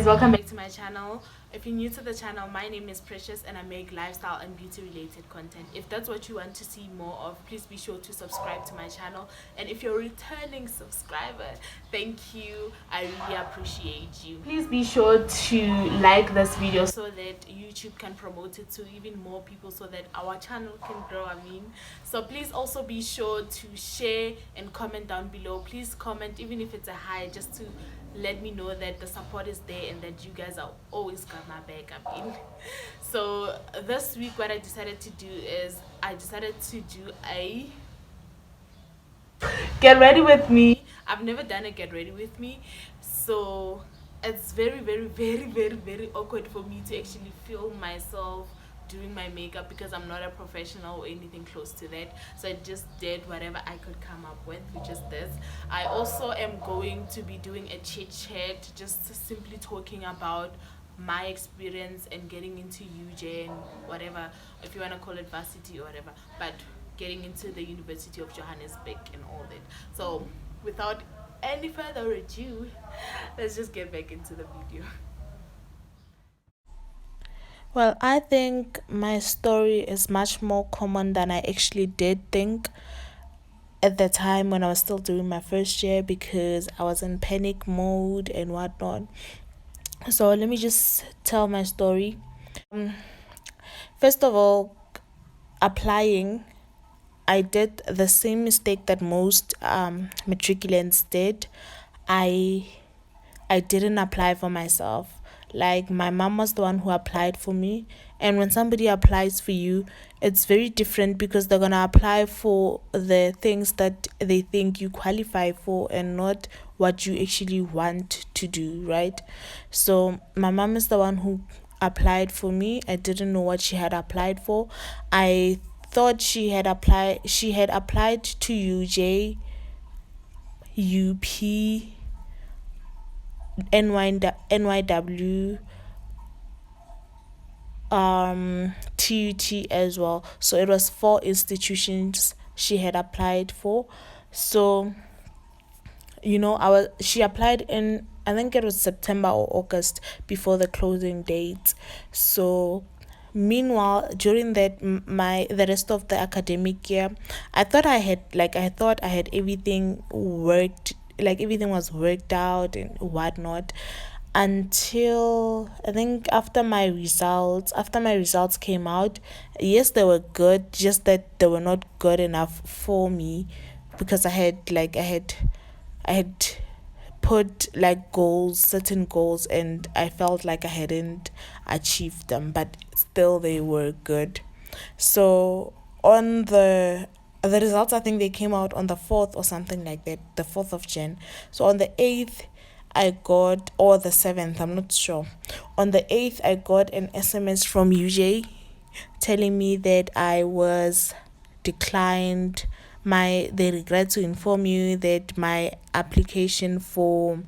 welcome back to my channel. If you're new to the channel, my name is Precious and I make lifestyle and beauty related content. If that's what you want to see more of, please be sure to subscribe to my channel. And if you're a returning subscriber, thank you. I really appreciate you. Please be sure to like this video so that YouTube can promote it to even more people so that our channel can grow. So please also be sure to share and comment down below. Please comment even if it's a hi, just to let me know that the support is there and that you guys are always got my back. So this week what I decided to do is I decided to do a get ready with me. I've never done a get ready with me, so it's very awkward for me to actually film myself doing my makeup because I'm not a professional or anything close to that. So I just did whatever I could come up with, which is this. I also am going to be doing a chit chat, just simply talking about my experience and getting into UJ and whatever, if you want to call it varsity or whatever, but getting into the University of Johannesburg and all that. So without any further ado, let's just get back into the video. Well, I think my story is much more common than I actually did think at the time when I was still doing my first year, because I was in panic mode and whatnot. So let me just tell my story. First of all, applying, I did the same mistake that most matriculants did. I didn't apply for myself. Like, my mom was the one who applied for me, and when somebody applies for you, it's very different because they're gonna apply for the things that they think you qualify for and not what you actually want to do, right? So my mom is the one who applied for me. I didn't know what she had applied for. I thought she had applied to UJ, UP, NYW, TUT as well. So it was 4 institutions she had applied for. So she applied in, I think it was September or August, before the closing date. So meanwhile, during that the rest of the academic year, I thought I had everything worked, like everything was worked out and whatnot, until I think after my results came out. Yes, they were good, just that they were not good enough for me, because I had put like certain goals, and I felt like I hadn't achieved them, but still they were good. So on the results, I think they came out on the 4th or something like that, the 4th of Jan. So on the 8th I got, or the 7th, I'm not sure. On the 8th I got an SMS from UJ telling me that I was declined. They regret to inform you that my application for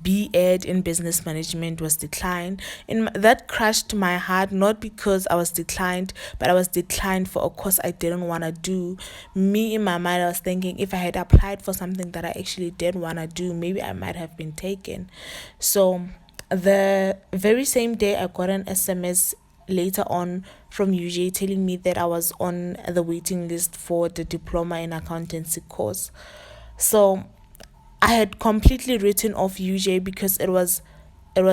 B.Ed in business management was declined. And that crushed my heart, not because I was declined, but I was declined for a course I didn't want to do. Me, in my mind, I was thinking, if I had applied for something that I actually did want to do, maybe I might have been taken. So the very same day, I got an SMS later on from UJ telling me that I was on the waiting list for the diploma in accountancy course. So I had completely written off UJ because it was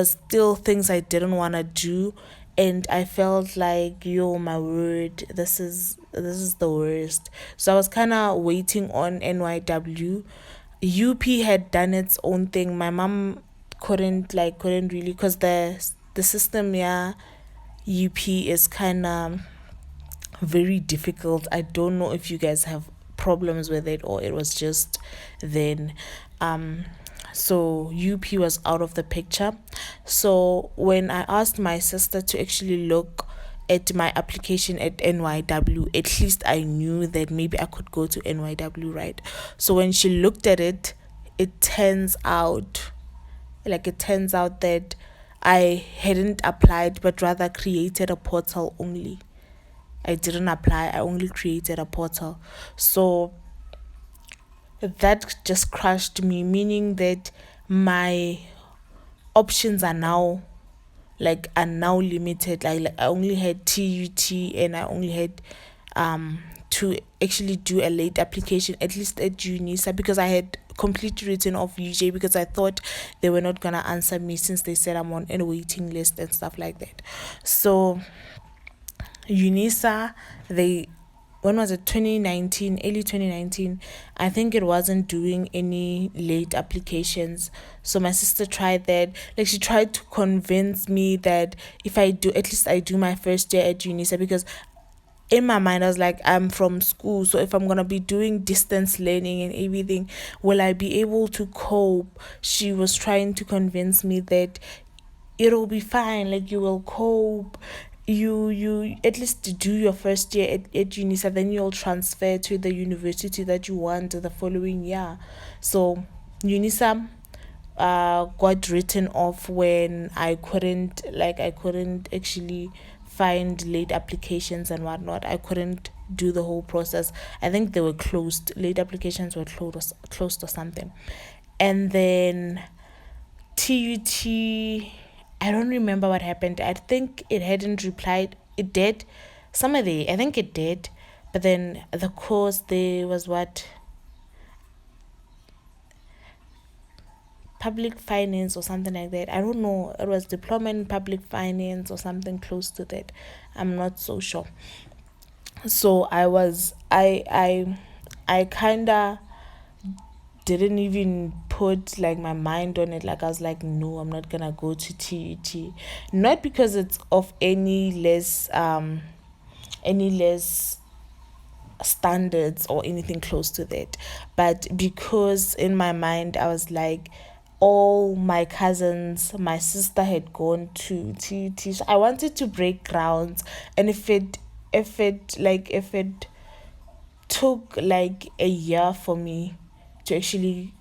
still things I didn't want to do, and I felt like, yo, my word, this is the worst. So I was kind of waiting on NYW. UP had done its own thing. My mom couldn't really, because the system, yeah, UP is kind of very difficult. I don't know if you guys have problems with it or it was just then. So UP was out of the picture. So when I asked my sister to actually look at my application at NYW, at least I knew that maybe I could go to NYW, right? So when she looked at it, it turns out that I hadn't applied, but rather created a portal only. I didn't apply, I only created a portal. So that just crushed me, meaning that my options are now limited. Like I only had TUT, and I only had to actually do a late application, at least at UNISA, because I had completely written off UJ because I thought they were not gonna answer me since they said I'm on a waiting list and stuff like that. So UNISA, they, when was it, 2019, early 2019, I think it wasn't doing any late applications. So my sister tried that. Like, she tried to convince me that if I do, at least I do my first year at UNISA, because in my mind I was like, I'm from school, so if I'm gonna be doing distance learning and everything, will I be able to cope? She was trying to convince me that it'll be fine, like you will cope, you at least do your first year at UNISA, then you'll transfer to the university that you want the following year. So UNISA got written off when I couldn't actually find late applications and whatnot. I couldn't do the whole process. I think they were closed. Late applications were closed or something. And then TUT, I don't remember what happened. I think it hadn't replied. It did. Some of the, I think it did. But then the course, there was what? Public finance or something like that. I don't know. It was diploma in public finance or something close to that. I'm not so sure. So I kinda didn't even put like my mind on it. Like, I was like, no, I'm not gonna go to TUT. Not because it's of any less standards or anything close to that, but because in my mind I was like, all my cousins, my sister had gone to TUT, so I wanted to break grounds. And if it took like a year for me to actually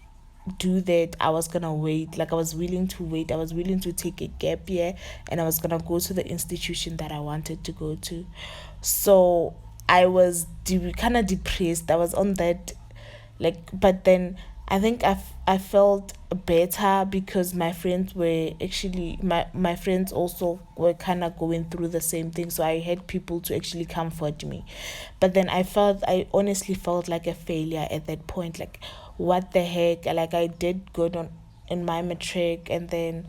do that, I was gonna wait. Like, I was willing to wait. I was willing to take a gap year, and I was gonna go to the institution that I wanted to go to. So I was kind of depressed. I was on that, like, but then I think I felt better because my friends were actually, my friends also were kind of going through the same thing, so I had people to actually comfort me. But then I honestly felt like a failure at that point. Like, what the heck? Like, I did good on in my matric, and then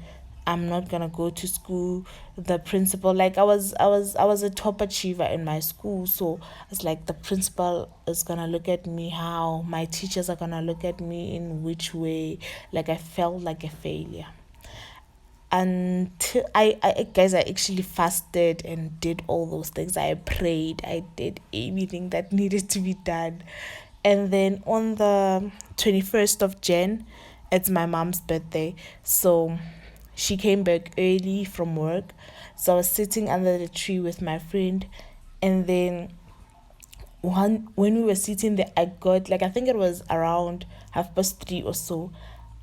I'm not gonna go to school. The principal, like, I was a top achiever in my school, so it's like the principal is gonna look at me how, my teachers are gonna look at me in which way. Like, I felt like a failure. And I guys, I actually fasted and did all those things. I prayed, I did everything that needed to be done. And then on the 21st of Jan, it's my mom's birthday. So she came back early from work. So I was sitting under the tree with my friend. And then when we were sitting there, I got, like, I think it was around 3:30 or so,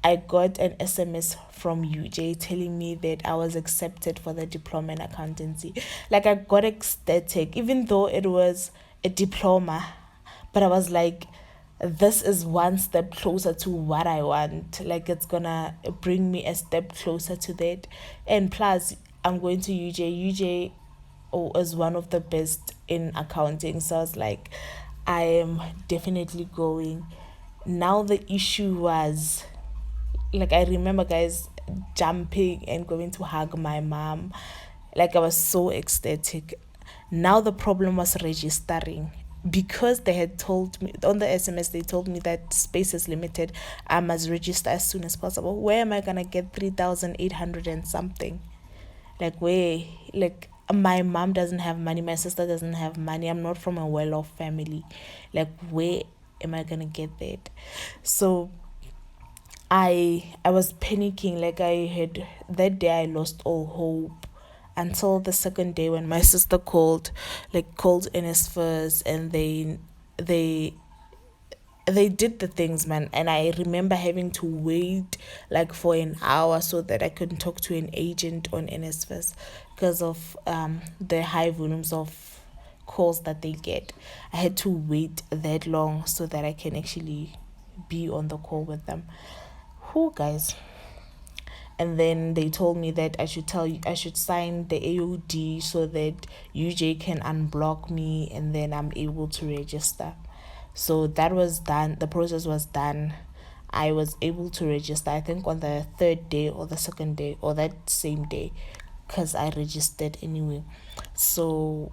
I got an SMS from UJ telling me that I was accepted for the diploma in accountancy. Like, I got ecstatic, even though it was a diploma, but I was like, this is one step closer to what I want. Like, it's gonna bring me a step closer to that. And plus, I'm going to UJ. UJ is one of the best in accounting. So I was like, I am definitely going. Now the issue was, like, I remember, guys, jumping and going to hug my mom. Like, I was so ecstatic. Now the problem was registering, because they had told me on the SMS, they told me that space is limited. I must register as soon as possible. Where am I gonna get 3,800 and something? Like, where? Like, my mom doesn't have money, my sister doesn't have money, I'm not from a well-off family. Like, where am I gonna get that? So I was panicking. Like, I had, that day I lost all hope, until the second day when my sister called NS and they they did the things, man. And I remember having to wait like for an hour so that I could talk to an agent on NSFS, because of the high volumes of calls that they get. I had to wait that long so that I can actually be on the call with them. Who, guys? and then they told me that I should sign the AOD so that UJ can unblock me, and then I'm able to register. So that was done. The process was done. I was able to register, I think, on the third day or the second day or that same day, because I registered anyway. So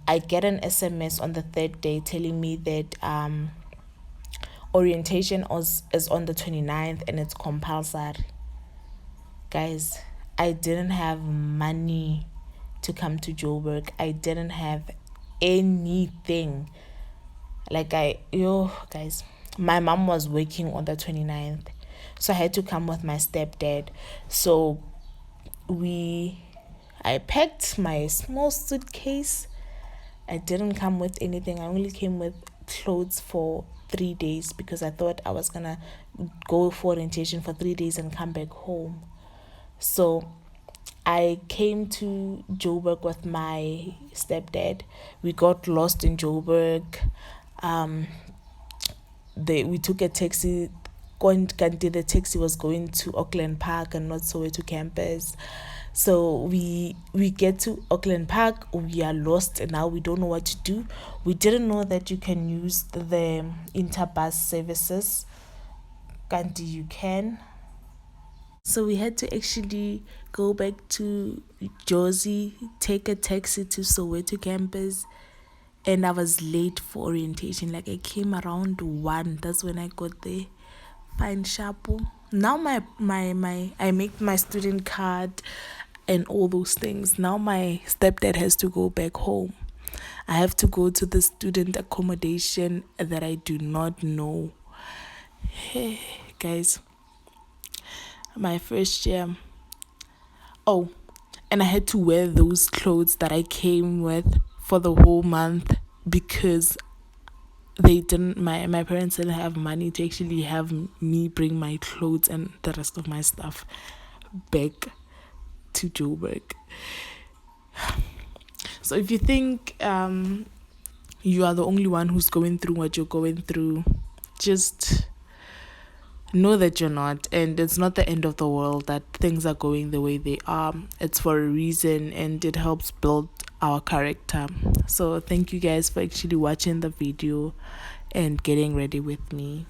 I get an SMS on the third day telling me that orientation is on the 29th and it's compulsory. Guys, I didn't have money to come to Joburg. I didn't have anything. Like, guys, my mom was working on the 29th. So I had to come with my stepdad. So I packed my small suitcase. I didn't come with anything. I only came with clothes for 3 days because I thought I was gonna go for orientation for 3 days and come back home. So I came to Joburg with my stepdad. We got lost in Joburg. We took a taxi. The taxi was going to Auckland Park and not Soweto campus. So we get to Auckland Park, we are lost, and now we don't know what to do. We didn't know that you can use the interbus services. Kanti you can. So we had to actually go back to Jozi, take a taxi to Soweto campus, and I was late for orientation. Like, I came around 1. That's when I got there. Fine sharpo. Now I make my student card and all those things. Now my stepdad has to go back home. I have to go to the student accommodation that I do not know. Hey, guys, my first year. Oh, and I had to wear those clothes that I came with for the whole month because my parents didn't have money to actually have me bring my clothes and the rest of my stuff back to Joburg. So if you think you are the only one who's going through what you're going through, just know that you're not, and it's not the end of the world that things are going the way they are. It's for a reason, and it helps build our character. So thank you guys for actually watching the video and getting ready with me.